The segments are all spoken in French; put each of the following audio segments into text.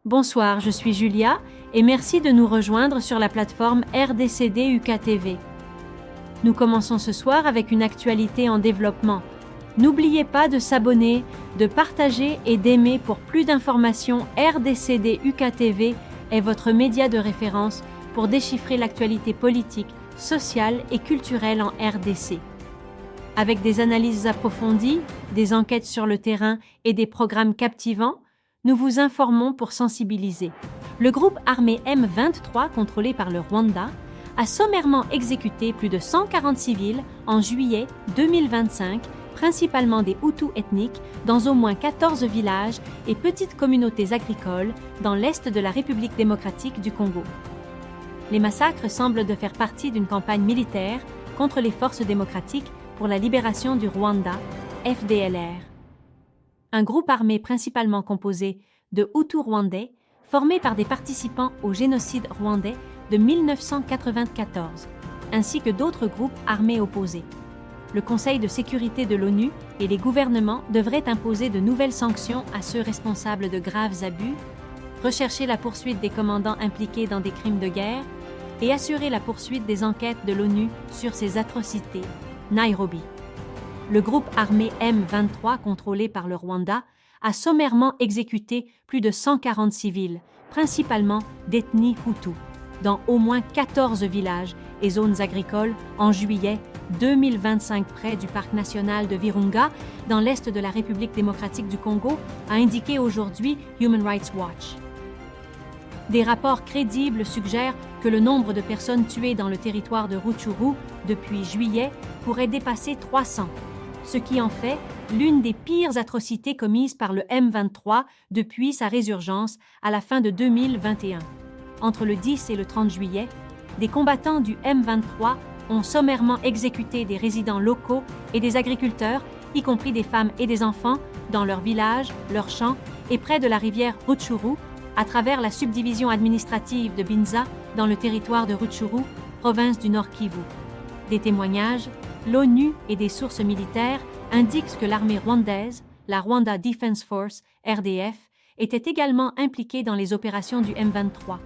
Bonsoir, je suis Julia et merci de nous rejoindre sur la plateforme RDCD UKTV. Nous commençons ce soir avec une actualité en développement. N'oubliez pas de s'abonner, de partager et d'aimer pour plus d'informations. RDCD UKTV est votre média de référence pour déchiffrer l'actualité politique, sociale et culturelle en RDC. Avec des analyses approfondies, des enquêtes sur le terrain et des programmes captivants, nous vous informons pour sensibiliser. Le groupe armé M23, contrôlé par le Rwanda, a sommairement exécuté plus de 140 civils en juillet 2025, principalement des Hutus ethniques, dans au moins 14 villages et petites communautés agricoles dans l'est de la République démocratique du Congo. Les massacres semblent de faire partie d'une campagne militaire contre les forces démocratiques pour la libération du Rwanda, FDLR. Un groupe armé principalement composé de Hutus rwandais, formé par des participants au génocide rwandais de 1994, ainsi que d'autres groupes armés opposés. Le Conseil de sécurité de l'ONU et les gouvernements devraient imposer de nouvelles sanctions à ceux responsables de graves abus, rechercher la poursuite des commandants impliqués dans des crimes de guerre et assurer la poursuite des enquêtes de l'ONU sur ces atrocités. Nairobi. Le groupe armé M23, contrôlé par le Rwanda, a sommairement exécuté plus de 140 civils, principalement d'ethnie Hutu, dans au moins 14 villages et zones agricoles en juillet 2025 près du parc national de Virunga, dans l'est de la République démocratique du Congo, a indiqué aujourd'hui Human Rights Watch. Des rapports crédibles suggèrent que le nombre de personnes tuées dans le territoire de Rutshuru depuis juillet pourrait dépasser 300, ce qui en fait l'une des pires atrocités commises par le M23 depuis sa résurgence à la fin de 2021. Entre le 10 et le 30 juillet, des combattants du M23 ont sommairement exécuté des résidents locaux et des agriculteurs, y compris des femmes et des enfants, dans leurs villages, leurs champs et près de la rivière Rutshuru, à travers la subdivision administrative de Binza dans le territoire de Rutshuru, province du Nord Kivu. Des témoignages, l'ONU et des sources militaires indiquent que l'armée rwandaise, la Rwanda Defense Force, RDF, était également impliquée dans les opérations du M23.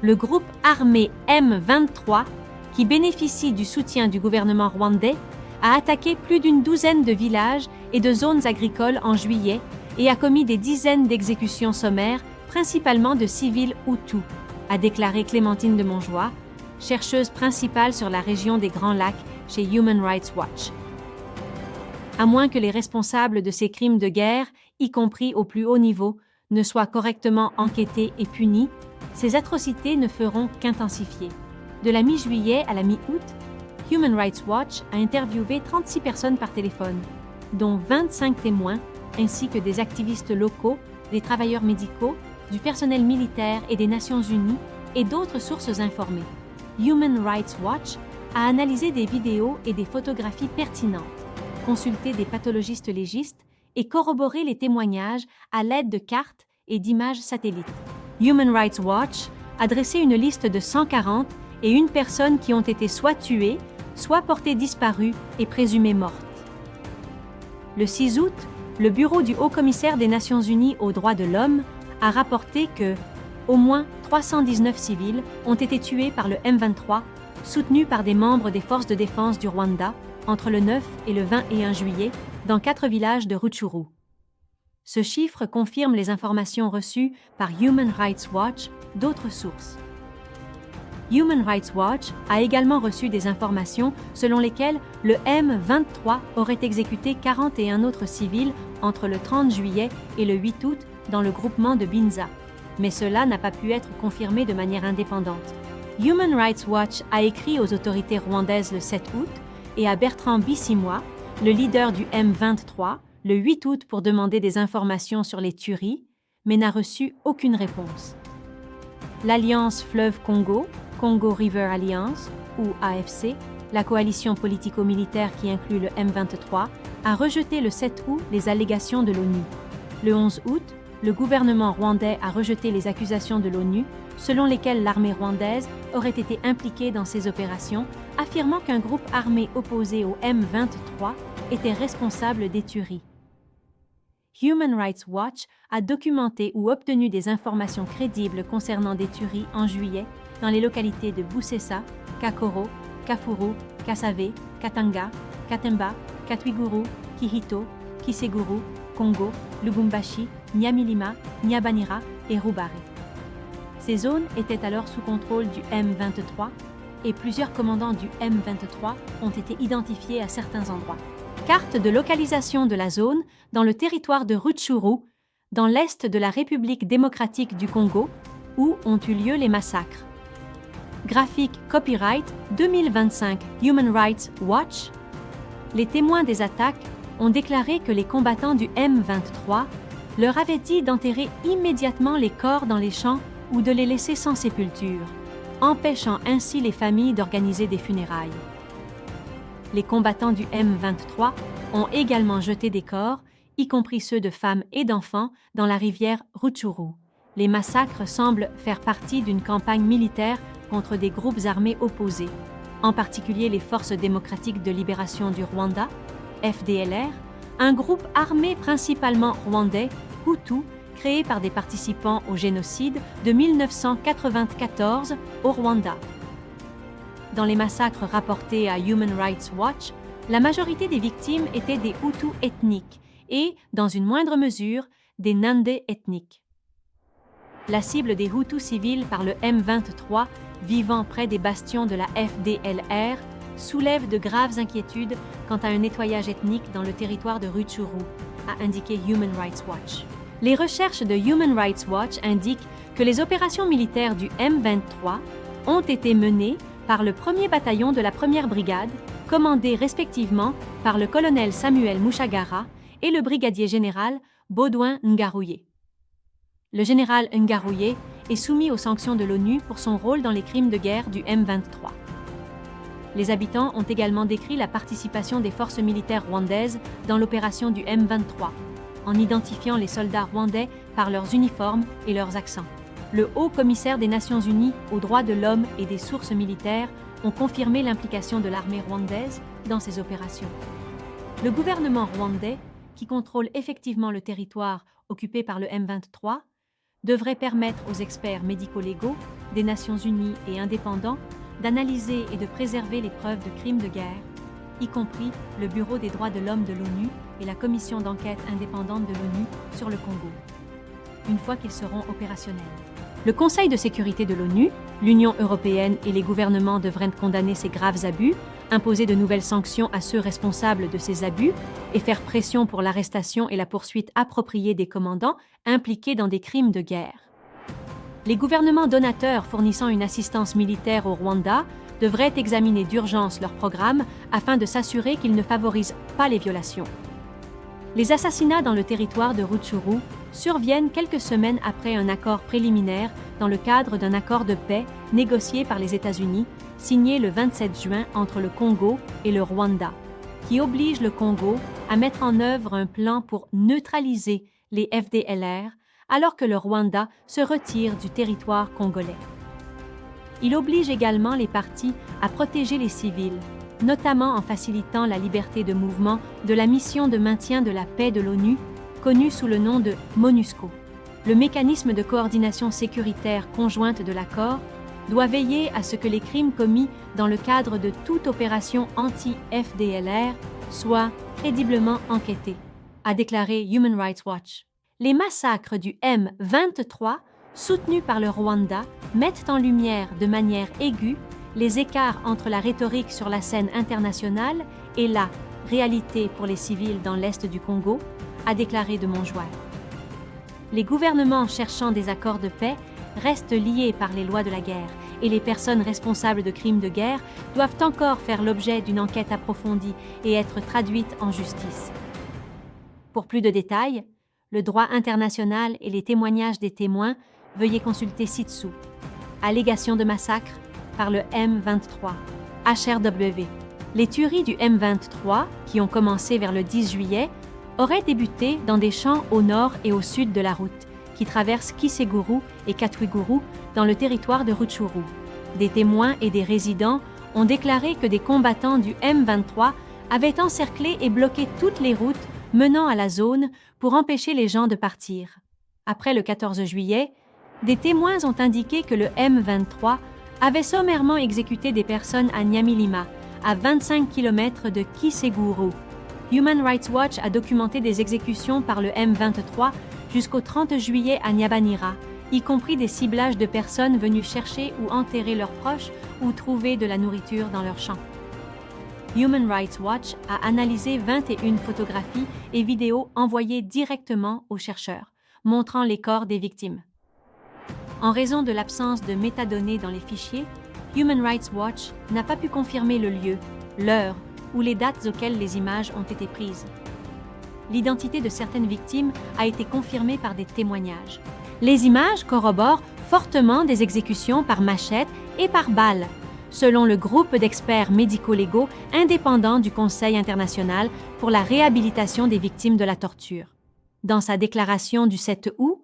Le groupe armé M23, qui bénéficie du soutien du gouvernement rwandais, a attaqué plus d'une douzaine de villages et de zones agricoles en juillet et a commis des dizaines d'exécutions sommaires, principalement de civils Hutus, a déclaré Clémentine de Montjoie, chercheuse principale sur la région des Grands Lacs chez Human Rights Watch. À moins que les responsables de ces crimes de guerre, y compris au plus haut niveau, ne soient correctement enquêtés et punis, ces atrocités ne feront qu'intensifier. De la mi-juillet à la mi-août, Human Rights Watch a interviewé 36 personnes par téléphone, dont 25 témoins, ainsi que des activistes locaux, des travailleurs médicaux, du personnel militaire et des Nations Unies et d'autres sources informées. Human Rights Watch a analysé des vidéos et des photographies pertinentes, consulté des pathologistes légistes et corroboré les témoignages à l'aide de cartes et d'images satellites. Human Rights Watch a dressé une liste de 140 et une personnes qui ont été soit tuées, soit portées disparues et présumées mortes. Le 6 août, le Bureau du Haut-Commissaire des Nations Unies aux droits de l'homme a rapporté que au moins 319 civils ont été tués par le M23, soutenus par des membres des forces de défense du Rwanda, entre le 9 et le 21 juillet, dans 4 villages de Rutshuru. Ce chiffre confirme les informations reçues par Human Rights Watch d'autres sources. Human Rights Watch a également reçu des informations selon lesquelles le M23 aurait exécuté 41 autres civils entre le 30 juillet et le 8 août dans le groupement de Binza. Mais cela n'a pas pu être confirmé de manière indépendante. Human Rights Watch a écrit aux autorités rwandaises le 7 août et à Bertrand Bisimwa, le leader du M23, le 8 août pour demander des informations sur les tueries, mais n'a reçu aucune réponse. L'Alliance Fleuve Congo, Congo River Alliance, ou AFC, la coalition politico-militaire qui inclut le M23, a rejeté le 7 août les allégations de l'ONU. Le 11 août, le gouvernement rwandais a rejeté les accusations de l'ONU, selon lesquelles l'armée rwandaise aurait été impliquée dans ces opérations, affirmant qu'un groupe armé opposé au M23 était responsable des tueries. Human Rights Watch a documenté ou obtenu des informations crédibles concernant des tueries en juillet dans les localités de Boussessa, Kakoro, Kafuru, Kassavé, Katanga, Katemba, Katwiguru, Kihito, Kiseguru, Congo, Lubumbashi, Nyamilima, Nyabanira et Rubare. Ces zones étaient alors sous contrôle du M23 et plusieurs commandants du M23 ont été identifiés à certains endroits. Carte de localisation de la zone dans le territoire de Rutshuru, dans l'est de la République démocratique du Congo, où ont eu lieu les massacres. Graphique Copyright 2025 Human Rights Watch. Les témoins des attaques ont déclaré que les combattants du M23 leur avaient dit d'enterrer immédiatement les corps dans les champs ou de les laisser sans sépulture, empêchant ainsi les familles d'organiser des funérailles. Les combattants du M23 ont également jeté des corps, y compris ceux de femmes et d'enfants, dans la rivière Rutshuru. Les massacres semblent faire partie d'une campagne militaire contre des groupes armés opposés, en particulier les Forces démocratiques de libération du Rwanda, FDLR, un groupe armé principalement rwandais, Hutu, créé par des participants au génocide de 1994 au Rwanda. Dans les massacres rapportés à Human Rights Watch, la majorité des victimes étaient des Hutus ethniques et, dans une moindre mesure, des Nandais ethniques. La cible des Hutus civils par le M23 vivant près des bastions de la FDLR soulève de graves inquiétudes quant à un nettoyage ethnique dans le territoire de Rutshuru, a indiqué Human Rights Watch. Les recherches de Human Rights Watch indiquent que les opérations militaires du M23 ont été menées par le 1er bataillon de la 1re brigade, commandé respectivement par le colonel Samuel Mushagara et le brigadier général Baudouin Ngaruye. Le général Ngaruye est soumis aux sanctions de l'ONU pour son rôle dans les crimes de guerre du M23. Les habitants ont également décrit la participation des forces militaires rwandaises dans l'opération du M23, en identifiant les soldats rwandais par leurs uniformes et leurs accents. Le Haut Commissaire des Nations Unies aux droits de l'homme et des sources militaires ont confirmé l'implication de l'armée rwandaise dans ces opérations. Le gouvernement rwandais, qui contrôle effectivement le territoire occupé par le M23, devrait permettre aux experts médico-légaux des Nations Unies et indépendants d'analyser et de préserver les preuves de crimes de guerre, y compris le Bureau des droits de l'homme de l'ONU et la Commission d'enquête indépendante de l'ONU sur le Congo, une fois qu'ils seront opérationnels. Le Conseil de sécurité de l'ONU, l'Union européenne et les gouvernements devraient condamner ces graves abus, imposer de nouvelles sanctions à ceux responsables de ces abus et faire pression pour l'arrestation et la poursuite appropriée des commandants impliqués dans des crimes de guerre. Les gouvernements donateurs fournissant une assistance militaire au Rwanda devraient examiner d'urgence leurs programmes afin de s'assurer qu'ils ne favorisent pas les violations. Les assassinats dans le territoire de Rutshuru surviennent quelques semaines après un accord préliminaire dans le cadre d'un accord de paix négocié par les États-Unis, signé le 27 juin entre le Congo et le Rwanda, qui oblige le Congo à mettre en œuvre un plan pour neutraliser les FDLR alors que le Rwanda se retire du territoire congolais. Il oblige également les parties à protéger les civils, notamment en facilitant la liberté de mouvement de la mission de maintien de la paix de l'ONU, connue sous le nom de MONUSCO. Le mécanisme de coordination sécuritaire conjointe de l'accord doit veiller à ce que les crimes commis dans le cadre de toute opération anti-FDLR soient crédiblement enquêtés, a déclaré Human Rights Watch. Les massacres du M23, soutenus par le Rwanda, mettent en lumière de manière aiguë les écarts entre la rhétorique sur la scène internationale et la réalité pour les civils dans l'est du Congo, a déclaré de Montjoie. Les gouvernements cherchant des accords de paix restent liés par les lois de la guerre et les personnes responsables de crimes de guerre doivent encore faire l'objet d'une enquête approfondie et être traduites en justice. Pour plus de détails, le droit international et les témoignages des témoins, veuillez consulter ci-dessous. Allégations de massacre par le M23. HRW. Les tueries du M23, qui ont commencé vers le 10 juillet, auraient débuté dans des champs au nord et au sud de la route, qui traverse Kiseguru et Katwiguru dans le territoire de Rutshuru. Des témoins et des résidents ont déclaré que des combattants du M23 avaient encerclé et bloqué toutes les routes menant à la zone pour empêcher les gens de partir. Après le 14 juillet, des témoins ont indiqué que le M23 avait sommairement exécuté des personnes à Nyamilima, à 25 km de Kiseguru. Human Rights Watch a documenté des exécutions par le M23 jusqu'au 30 juillet à Nyabanira, y compris des ciblages de personnes venues chercher ou enterrer leurs proches ou trouver de la nourriture dans leurs champs. Human Rights Watch a analysé 21 photographies et vidéos envoyées directement aux chercheurs, montrant les corps des victimes. En raison de l'absence de métadonnées dans les fichiers, Human Rights Watch n'a pas pu confirmer le lieu, l'heure ou les dates auxquelles les images ont été prises. L'identité de certaines victimes a été confirmée par des témoignages. Les images corroborent fortement des exécutions par machette et par balle, selon le groupe d'experts médico-légaux indépendants du Conseil international pour la réhabilitation des victimes de la torture. Dans sa déclaration du 7 août,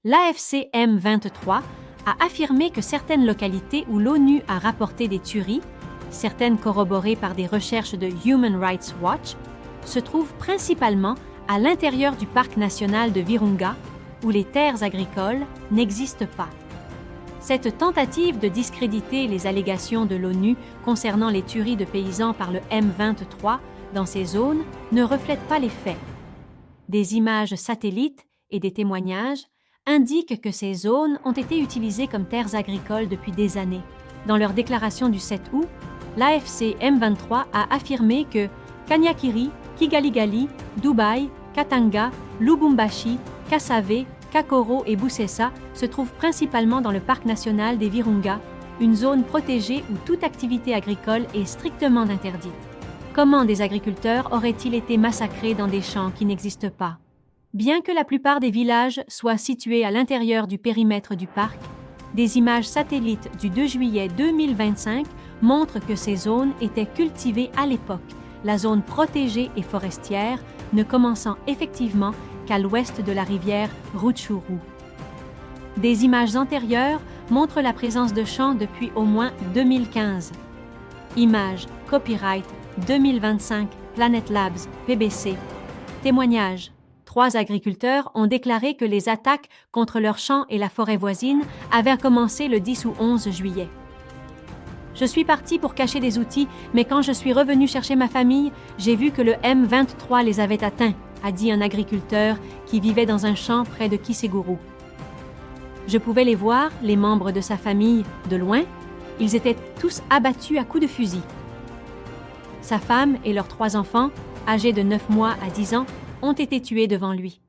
l'AFC M23 a affirmé que certaines localités où l'ONU a rapporté des tueries, certaines corroborées par des recherches de Human Rights Watch, se trouvent principalement à l'intérieur du parc national de Virunga, où les terres agricoles n'existent pas. Cette tentative de discréditer les allégations de l'ONU concernant les tueries de paysans par le M23 dans ces zones ne reflète pas les faits. Des images satellites et des témoignages indiquent que ces zones ont été utilisées comme terres agricoles depuis des années. Dans leur déclaration du 7 août, l'AFC M23 a affirmé que Kanyakiri, Kigali-Gali, Dubaï, Katanga, Lubumbashi, Kasave, Kakoro et Boussessa se trouvent principalement dans le parc national des Virunga, une zone protégée où toute activité agricole est strictement interdite. Comment des agriculteurs auraient-ils été massacrés dans des champs qui n'existent pas? Bien que la plupart des villages soient situés à l'intérieur du périmètre du parc, des images satellites du 2 juillet 2025 montrent que ces zones étaient cultivées à l'époque, la zone protégée et forestière ne commençant effectivement qu'à l'ouest de la rivière Rutshuru. Des images antérieures montrent la présence de champs depuis au moins 2015. Images, copyright, 2025, Planet Labs, PBC. Témoignages. 3 agriculteurs ont déclaré que les attaques contre leurs champs et la forêt voisine avaient commencé le 10 ou 11 juillet. Je suis parti pour cacher des outils, mais quand je suis revenu chercher ma famille, j'ai vu que le M23 les avait atteints, a dit un agriculteur qui vivait dans un champ près de Kiseguru. Je pouvais les voir, les membres de sa famille, de loin. Ils étaient tous abattus à coups de fusil. Sa femme et leurs 3 enfants, âgés de 9 mois à 10 ans, ont été tués devant lui.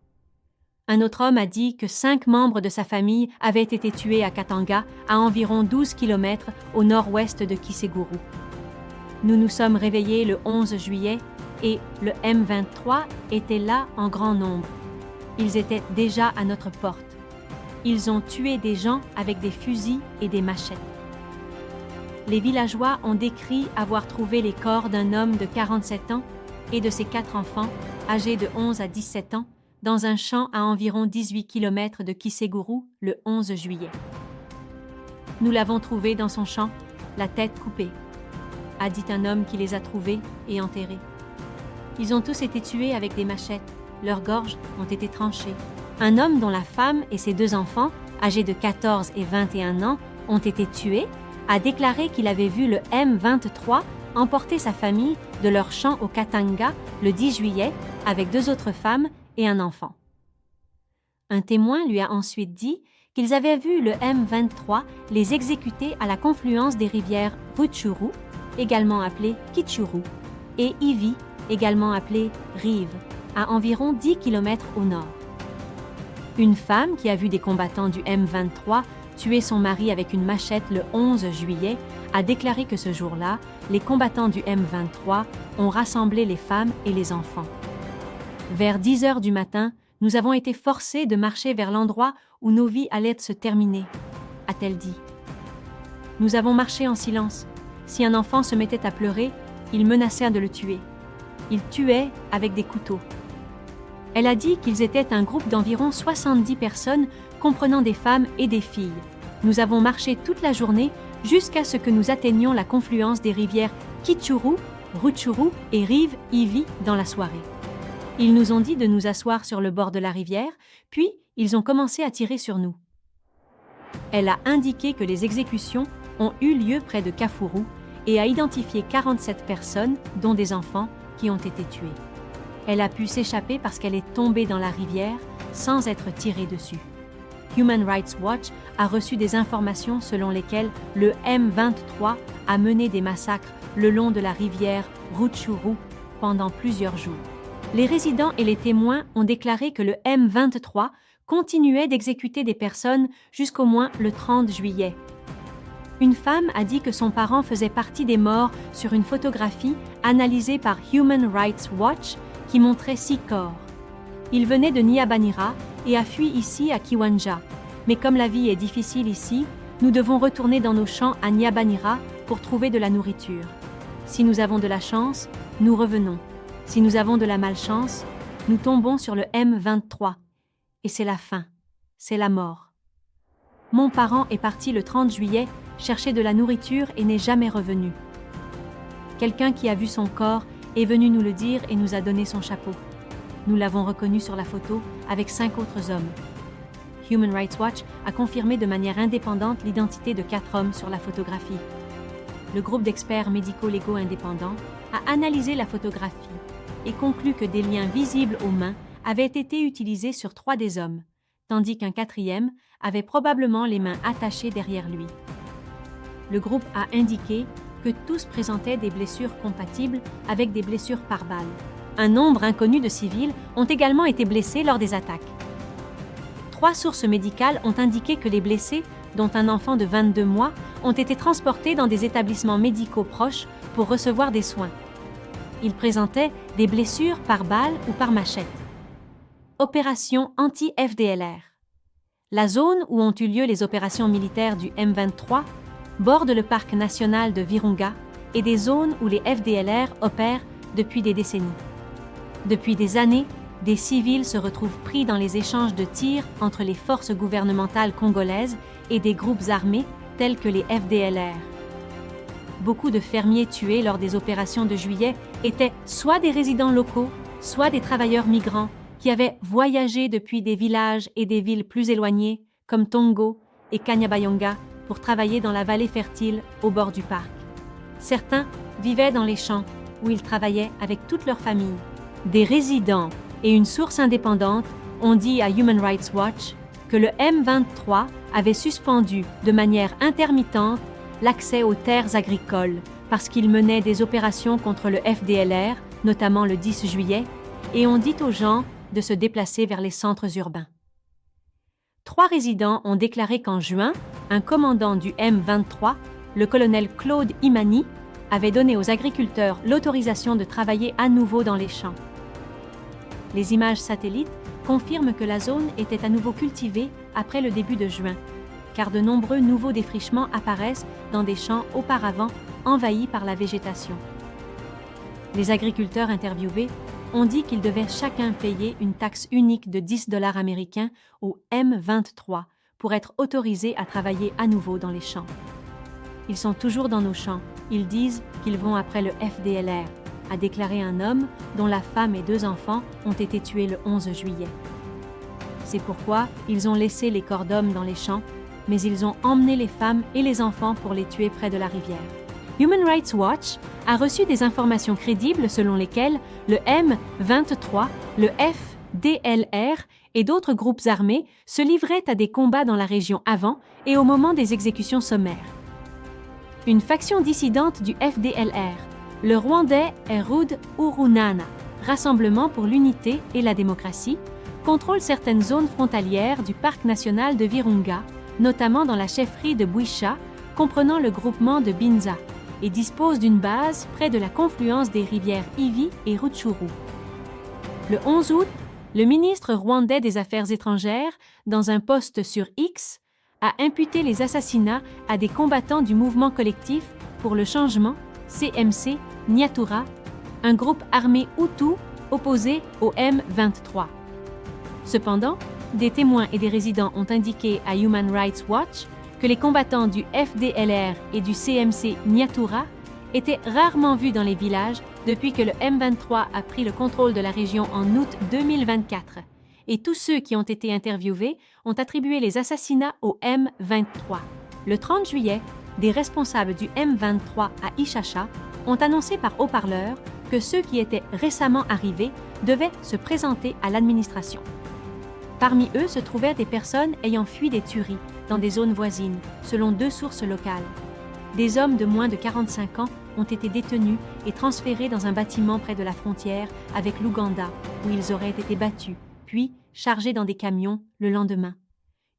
Un autre homme a dit que 5 membres de sa famille avaient été tués à Katanga, à environ 12 km au nord-ouest de Kiseguru. Nous nous sommes réveillés le 11 juillet et le M23 était là en grand nombre. Ils étaient déjà à notre porte. Ils ont tué des gens avec des fusils et des machettes. Les villageois ont décrit avoir trouvé les corps d'un homme de 47 ans et de ses 4 enfants, âgés de 11 à 17 ans, dans un champ à environ 18 km de Kiseguru le 11 juillet. Nous l'avons trouvé dans son champ, la tête coupée, a dit un homme qui les a trouvés et enterrés. Ils ont tous été tués avec des machettes, leurs gorges ont été tranchées. Un homme dont la femme et ses 2 enfants, âgés de 14 et 21 ans, ont été tués, a déclaré qu'il avait vu le M23 emporter sa famille de leur champ au Katanga le 10 juillet avec 2 autres femmes et un enfant. Un témoin lui a ensuite dit qu'ils avaient vu le M23 les exécuter à la confluence des rivières Rutshuru, également appelée Kitchuru, et Ivi, également appelée Rive, à environ 10 km au nord. Une femme qui a vu des combattants du M23 tuer son mari avec une machette le 11 juillet a déclaré que ce jour-là, les combattants du M23 ont rassemblé les femmes et les enfants. Vers 10 heures du matin, nous avons été forcés de marcher vers l'endroit où nos vies allaient se terminer, a-t-elle dit. Nous avons marché en silence. Si un enfant se mettait à pleurer, ils menaçaient de le tuer. Ils tuaient avec des couteaux. Elle a dit qu'ils étaient un groupe d'environ 70 personnes comprenant des femmes et des filles. Nous avons marché toute la journée jusqu'à ce que nous atteignions la confluence des rivières Kitchuru, Rutshuru et Rive Ivi dans la soirée. Ils nous ont dit de nous asseoir sur le bord de la rivière, puis ils ont commencé à tirer sur nous. Elle a indiqué que les exécutions ont eu lieu près de Kafuru et a identifié 47 personnes, dont des enfants, qui ont été tuées. Elle a pu s'échapper parce qu'elle est tombée dans la rivière sans être tirée dessus. Human Rights Watch a reçu des informations selon lesquelles le M23 a mené des massacres le long de la rivière Rutshuru pendant plusieurs jours. Les résidents et les témoins ont déclaré que le M23 continuait d'exécuter des personnes jusqu'au moins le 30 juillet. Une femme a dit que son parent faisait partie des morts sur une photographie analysée par Human Rights Watch qui montrait 6 corps. Il venait de Nyabanira et a fui ici à Kiwanja. Mais comme la vie est difficile ici, nous devons retourner dans nos champs à Nyabanira pour trouver de la nourriture. Si nous avons de la chance, nous revenons. Si nous avons de la malchance, nous tombons sur le M23. Et c'est la fin, c'est la mort. Mon parent est parti le 30 juillet chercher de la nourriture et n'est jamais revenu. Quelqu'un qui a vu son corps est venu nous le dire et nous a donné son chapeau. Nous l'avons reconnu sur la photo avec 5 autres hommes. Human Rights Watch a confirmé de manière indépendante l'identité de 4 hommes sur la photographie. Le groupe d'experts médico-légaux indépendants a analysé la photographie et conclut que des liens visibles aux mains avaient été utilisés sur 3 des hommes, tandis qu'un 4e avait probablement les mains attachées derrière lui. Le groupe a indiqué que tous présentaient des blessures compatibles avec des blessures par balle. Un nombre inconnu de civils ont également été blessés lors des attaques. 3 sources médicales ont indiqué que les blessés, dont un enfant de 22 mois, ont été transportés dans des établissements médicaux proches pour recevoir des soins. Ils présentaient des blessures par balle ou par machette. Opération anti-FDLR. La zone où ont eu lieu les opérations militaires du M23 borde le parc national de Virunga et des zones où les FDLR opèrent depuis des décennies. Depuis des années, des civils se retrouvent pris dans les échanges de tirs entre les forces gouvernementales congolaises et des groupes armés tels que les FDLR. Beaucoup de fermiers tués lors des opérations de juillet étaient soit des résidents locaux, soit des travailleurs migrants qui avaient voyagé depuis des villages et des villes plus éloignées, comme Tongo et Kanyabayonga, pour travailler dans la vallée fertile au bord du parc. Certains vivaient dans les champs où ils travaillaient avec toute leur famille. Des résidents et une source indépendante ont dit à Human Rights Watch que le M23 avait suspendu de manière intermittente l'accès aux terres agricoles parce qu'il menait des opérations contre le FDLR, notamment le 10 juillet, et ont dit aux gens de se déplacer vers les centres urbains. 3 résidents ont déclaré qu'en juin, un commandant du M23, le colonel Claude Imani, avait donné aux agriculteurs l'autorisation de travailler à nouveau dans les champs. Les images satellites confirment que la zone était à nouveau cultivée après le début de juin, car de nombreux nouveaux défrichements apparaissent dans des champs auparavant envahis par la végétation. Les agriculteurs interviewés ont dit qu'ils devaient chacun payer une taxe unique de 10 $ américains au M23 pour être autorisés à travailler à nouveau dans les champs. Ils sont toujours dans nos champs. Ils disent qu'ils vont après le FDLR, a déclaré un homme dont la femme et 2 enfants ont été tués le 11 juillet. C'est pourquoi ils ont laissé les corps d'hommes dans les champs, mais ils ont emmené les femmes et les enfants pour les tuer près de la rivière. Human Rights Watch a reçu des informations crédibles selon lesquelles le M23, le FDLR et d'autres groupes armés se livraient à des combats dans la région avant et au moment des exécutions sommaires. Une faction dissidente du FDLR, le Rwandais Ehud Urunana, Rassemblement pour l'unité et la démocratie, contrôle certaines zones frontalières du parc national de Virunga, notamment dans la chefferie de Bwisha, comprenant le groupement de Binza, et dispose d'une base près de la confluence des rivières Ivi et Rutshuru. Le 11 août, le ministre rwandais des Affaires étrangères, dans un post sur X, a imputé les assassinats à des combattants du mouvement collectif pour le changement, CMC Nyatura, un groupe armé Hutu opposé au M23. Cependant, des témoins et des résidents ont indiqué à Human Rights Watch que les combattants du FDLR et du CMC Nyatura était rarement vu dans les villages depuis que le M23 a pris le contrôle de la région en août 2024. Et tous ceux qui ont été interviewés ont attribué les assassinats au M23. Le 30 juillet, des responsables du M23 à Ishasha ont annoncé par haut-parleur que ceux qui étaient récemment arrivés devaient se présenter à l'administration. Parmi eux se trouvaient des personnes ayant fui des tueries dans des zones voisines, selon 2 sources locales. Des hommes de moins de 45 ans ont été détenus et transférés dans un bâtiment près de la frontière avec l'Ouganda, où ils auraient été battus, puis chargés dans des camions le lendemain.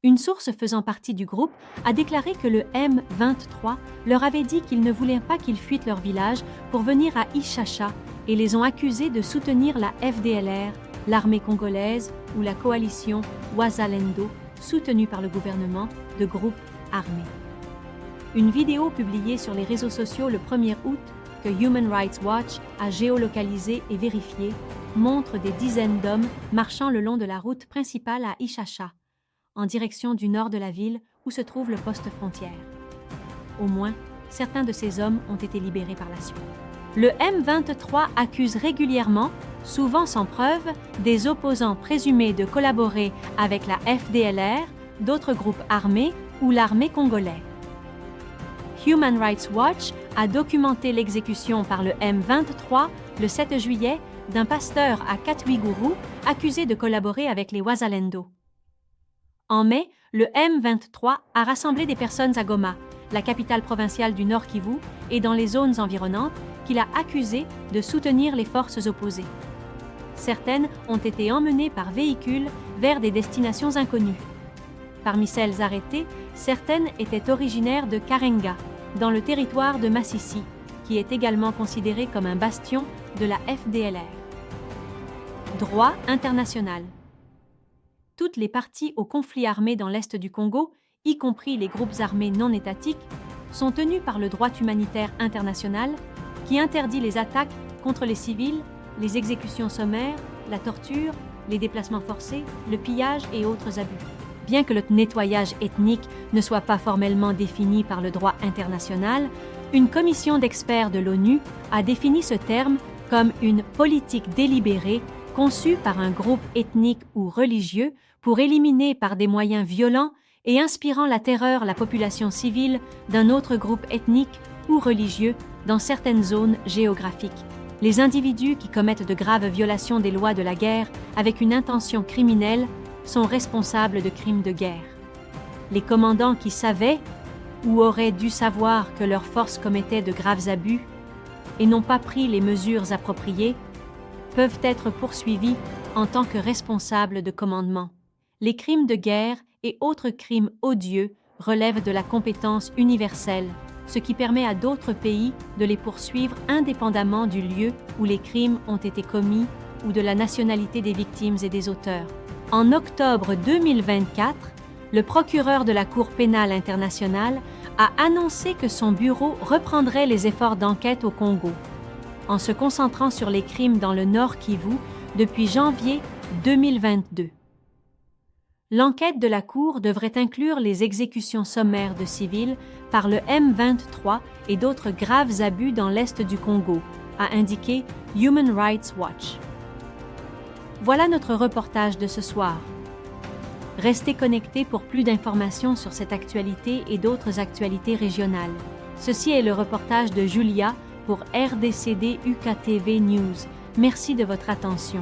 Une source faisant partie du groupe a déclaré que le M23 leur avait dit qu'ils ne voulaient pas qu'ils fuient leur village pour venir à Ishasha et les ont accusés de soutenir la FDLR, l'armée congolaise ou la coalition Wazalendo, soutenue par le gouvernement, de groupes armés. Une vidéo publiée sur les réseaux sociaux le 1er août, que Human Rights Watch a géolocalisée et vérifiée, montre des dizaines d'hommes marchant le long de la route principale à Ishasha, en direction du nord de la ville où se trouve le poste frontière. Au moins, certains de ces hommes ont été libérés par la suite. Le M23 accuse régulièrement, souvent sans preuve, des opposants présumés de collaborer avec la FDLR, d'autres groupes armés ou l'armée congolaise. Human Rights Watch a documenté l'exécution par le M23 le 7 juillet d'un pasteur à Katwiguru accusé de collaborer avec les Wazalendo. En mai, le M23 a rassemblé des personnes à Goma, la capitale provinciale du Nord Kivu, et dans les zones environnantes, qu'il a accusées de soutenir les forces opposées. Certaines ont été emmenées par véhicule vers des destinations inconnues. Parmi celles arrêtées, certaines étaient originaires de Karenga, dans le territoire de Massissi, qui est également considéré comme un bastion de la FDLR. Droit international. Toutes les parties au conflit armé dans l'est du Congo, y compris les groupes armés non étatiques, sont tenues par le droit humanitaire international qui interdit les attaques contre les civils, les exécutions sommaires, la torture, les déplacements forcés, le pillage et autres abus. Bien que le nettoyage ethnique ne soit pas formellement défini par le droit international, une commission d'experts de l'ONU a défini ce terme comme une politique délibérée conçue par un groupe ethnique ou religieux pour éliminer par des moyens violents et inspirant la terreur la population civile d'un autre groupe ethnique ou religieux dans certaines zones géographiques. Les individus qui commettent de graves violations des lois de la guerre avec une intention criminelle sont responsables de crimes de guerre. Les commandants qui savaient ou auraient dû savoir que leurs forces commettaient de graves abus et n'ont pas pris les mesures appropriées peuvent être poursuivis en tant que responsables de commandement. Les crimes de guerre et autres crimes odieux relèvent de la compétence universelle, ce qui permet à d'autres pays de les poursuivre indépendamment du lieu où les crimes ont été commis ou de la nationalité des victimes et des auteurs. En octobre 2024, le procureur de la Cour pénale internationale a annoncé que son bureau reprendrait les efforts d'enquête au Congo, en se concentrant sur les crimes dans le Nord Kivu depuis janvier 2022. L'enquête de la Cour devrait inclure les exécutions sommaires de civils par le M23 et d'autres graves abus dans l'est du Congo, a indiqué Human Rights Watch. Voilà notre reportage de ce soir. Restez connectés pour plus d'informations sur cette actualité et d'autres actualités régionales. Ceci est le reportage de Julia pour RDCD UKTV News. Merci de votre attention.